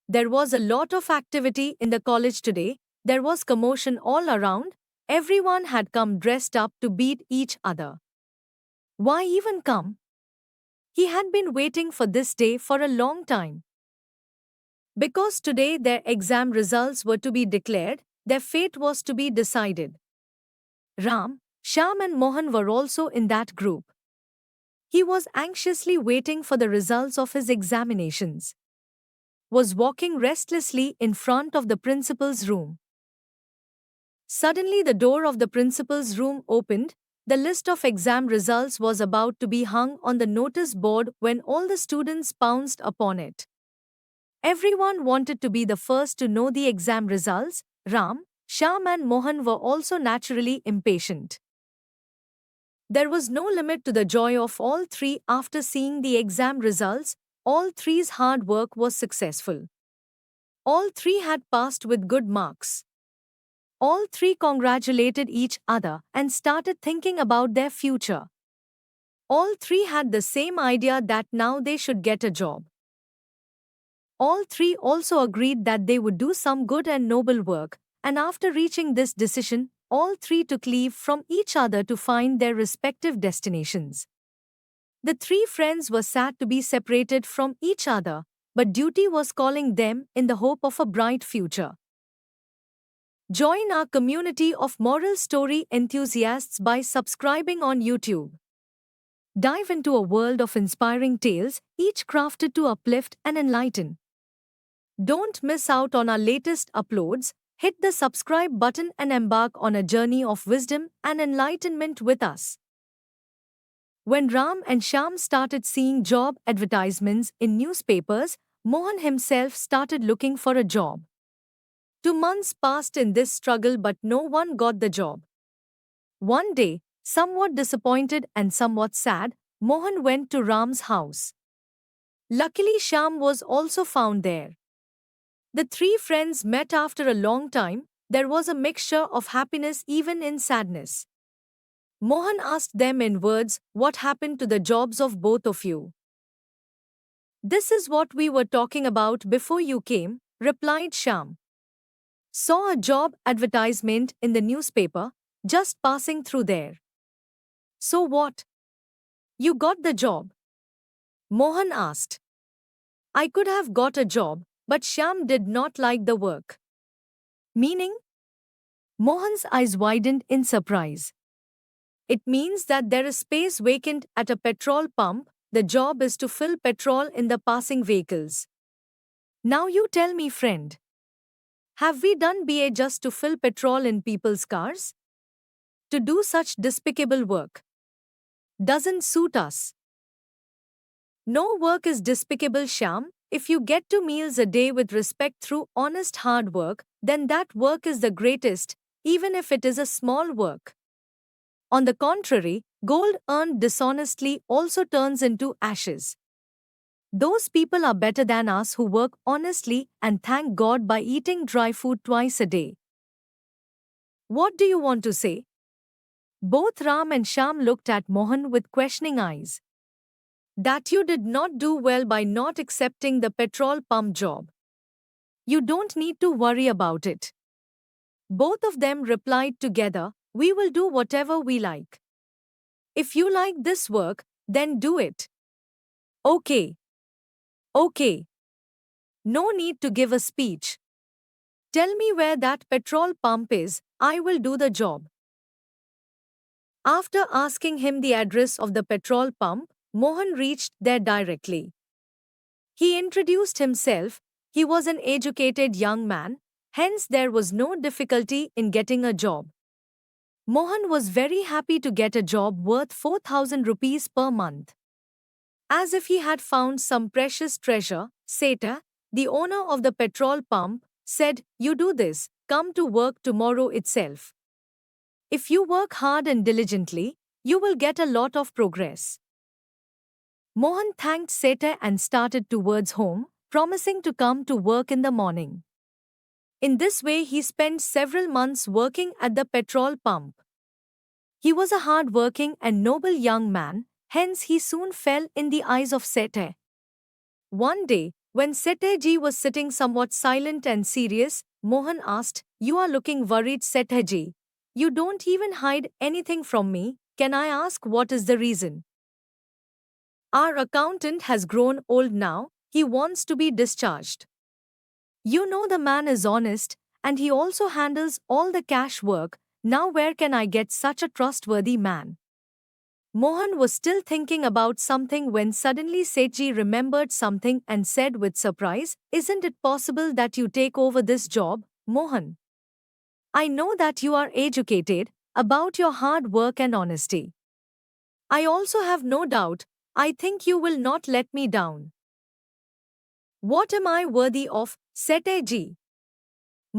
There was a lot of activity in the college today. There was commotion all around. Everyone had come dressed up to beat each other. Why even come? He had been waiting for this day for a long time. Because today their exam results were to be declared, their fate was to be decided. Ram, Shyam and Mohan were also in that group. He was anxiously waiting for the results of his examinations. Was walking restlessly in front of the principal's room. Suddenly the door of the principal's room opened. The list of exam results was about to be hung on the notice board when all the students pounced upon it. Everyone wanted to be the first to know the exam results. Ram, Shyam and Mohan were also naturally impatient. There was no limit to the joy of all three after seeing the exam results. All three's hard work was successful. All three had passed with good marks. All three congratulated each other and started thinking about their future. All three had the same idea that now they should get a job. All three also agreed that they would do some good and noble work, and after reaching this decision, all three took leave from each other to find their respective destinations. The three friends were sad to be separated from each other, but duty was calling them in the hope of a bright future. Join our community of moral story enthusiasts by subscribing on YouTube. Dive into a world of inspiring tales, each crafted to uplift and enlighten. Don't miss out on our latest uploads. Hit the subscribe button and embark on a journey of wisdom and enlightenment with us. When Ram and Shyam started seeing job advertisements in newspapers, Mohan himself started looking for a job. 2 months passed in this struggle, but no one got the job. One day, somewhat disappointed and somewhat sad, Mohan went to Ram's house. Luckily, Shyam was also found there. The three friends met after a long time. There was a mixture of happiness even in sadness. Mohan asked them in words, "What happened to the jobs of both of you?" "This is what we were talking about before you came," replied Shyam. "Saw a job advertisement in the newspaper, just passing through there." "So what? You got the job?" Mohan asked. "I could have got a job, but Shyam did not like the work." "Meaning?" Mohan's eyes widened in surprise. "It means that there is space vacant at a petrol pump. The job is to fill petrol in the passing vehicles." "Now you tell me, friend. Have we done BA just to fill petrol in people's cars? To do such despicable work doesn't suit us." "No work is despicable, Shyam. If you get 2 meals a day with respect through honest hard work, then that work is the greatest, even if it is a small work. On the contrary, gold earned dishonestly also turns into ashes. Those people are better than us who work honestly and thank God by eating dry food twice a day." "What do you want to say?" Both Ram and Shyam looked at Mohan with questioning eyes. "That you did not do well by not accepting the petrol pump job. You don't need to worry about it." Both of them replied together, "We will do whatever we like. If you like this work, then do it." "Okay. Okay. No need to give a speech. Tell me where that petrol pump is, I will do the job." After asking him the address of the petrol pump, Mohan reached there directly. He introduced himself. He was an educated young man, hence there was no difficulty in getting a job. Mohan was very happy to get a job worth 4,000 rupees per month. As if he had found some precious treasure, Seta, the owner of the petrol pump, said, "You do this, come to work tomorrow itself. If you work hard and diligently, you will get a lot of progress." Mohan thanked Seta and started towards home, promising to come to work in the morning. In this way he spent several months working at the petrol pump. He was a hard-working and noble young man, hence he soon fell in the eyes of Seta. One day, When Setheji was sitting somewhat silent and serious, Mohan asked, "You are looking worried, Setheji. You don't even hide anything from me. Can I ask what is the reason?" "Our accountant has grown old now. He wants to be discharged. You know the man is honest, and he also handles all the cash work. Now where can I get such a trustworthy man?" Mohan was still thinking about something when suddenly Sethji remembered something and said with surprise, "Isn't it possible that you take over this job, Mohan? I know that you are educated, about your hard work and honesty. I also have no doubt, I think you will not let me down." "What am I worthy of, Sethji?"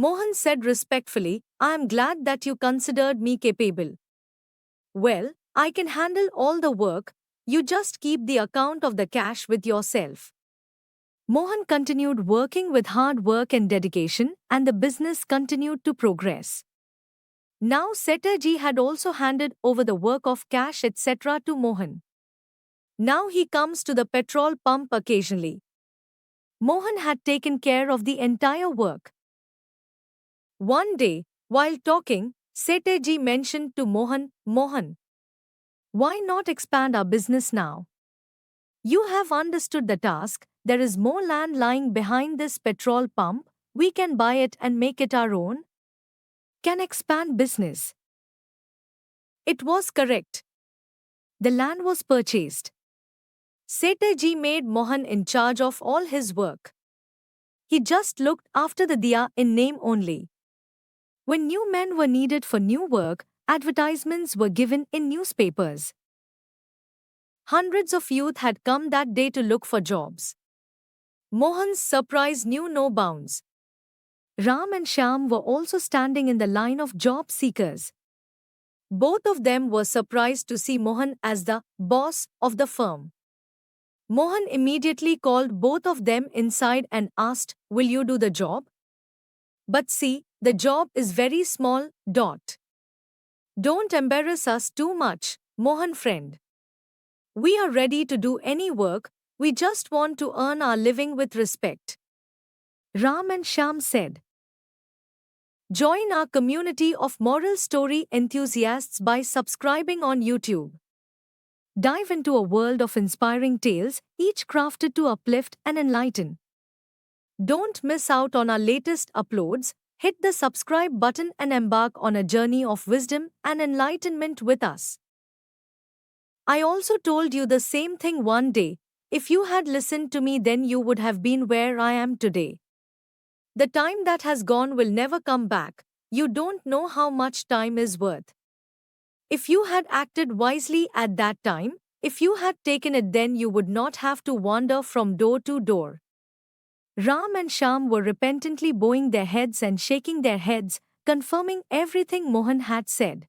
Mohan said respectfully, "I am glad that you considered me capable. Well, I can handle all the work, you just keep the account of the cash with yourself." Mohan continued working with hard work and dedication, and the business continued to progress. Now Setheji had also handed over the work of cash etc. to Mohan. Now he comes to the petrol pump occasionally. Mohan had taken care of the entire work. One day, while talking, Setheji mentioned to Mohan, "Mohan, why not expand our business now? You have understood the task, there is more land lying behind this petrol pump, we can buy it and make it our own. Can expand business." It was correct. The land was purchased. Setheji made Mohan in charge of all his work. He just looked after the diya in name only. When new men were needed for new work, advertisements were given in newspapers. Hundreds of youth had come that day to look for jobs. Mohan's surprise knew no bounds. Ram and Shyam were also standing in the line of job seekers. Both of them were surprised to see Mohan as the boss of the firm. Mohan immediately called both of them inside and asked, "Will you do the job? But see, the job is very small. Don't embarrass us too much, Mohan friend. We are ready to do any work, we just want to earn our living with respect." Ram and Shyam said. Join our community of moral story enthusiasts by subscribing on YouTube. Dive into a world of inspiring tales, each crafted to uplift and enlighten. Don't miss out on our latest uploads. Hit the subscribe button and embark on a journey of wisdom and enlightenment with us. I also told you the same thing one day. If you had listened to me, then you would have been where I am today. The time that has gone will never come back. You don't know how much time is worth. If you had acted wisely at that time, if you had taken it, then you would not have to wander from door to door. Ram and Shyam were repentantly bowing their heads and shaking their heads, confirming everything Mohan had said.